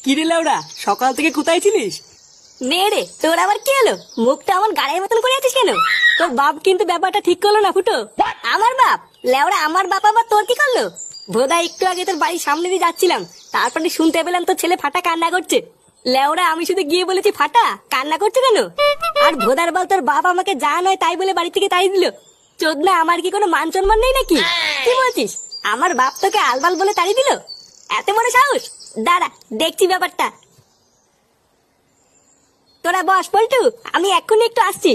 কিরে লাউড়া, সকাল থেকে কোথায় ছিলিস? নে রে, তোর আবার কি হলো? মুখটা আমার গাড়ির মতন করে আছিস কেন? তোর বাপ কিন্তু ব্যাপারটা ঠিক করলো না ফুটো। আমার বাপ? লেওড়া আমার বাপ আবার তোর কি করলো? ভোদা একটু আগে তোর বাড়ির সামনে দিয়ে যাচ্ছিলাম, তারপরে শুনতে পেলাম তোর ছেলে ফাটা কান্না করছে। লেওড়া আমি শুধু গিয়ে বলেছি ফাটা কান্না করছে কেন? আর ভোদার বল তোর বাপ আমাকে যা নয় তাই বলে বাড়ি থেকে তাই দিল। চোদনা, আমার কি কোনো মান সম্মান নেই নাকি? কি বলছিস? আমার বাপ তোকে আলবাল বলে তাড়ি দিল? এত বড় সাহস! দাঁড়া, দেখছি ব্যাপারটা। তোরা বস পল্টু, আমি এক্ষুনি একটু আসছি।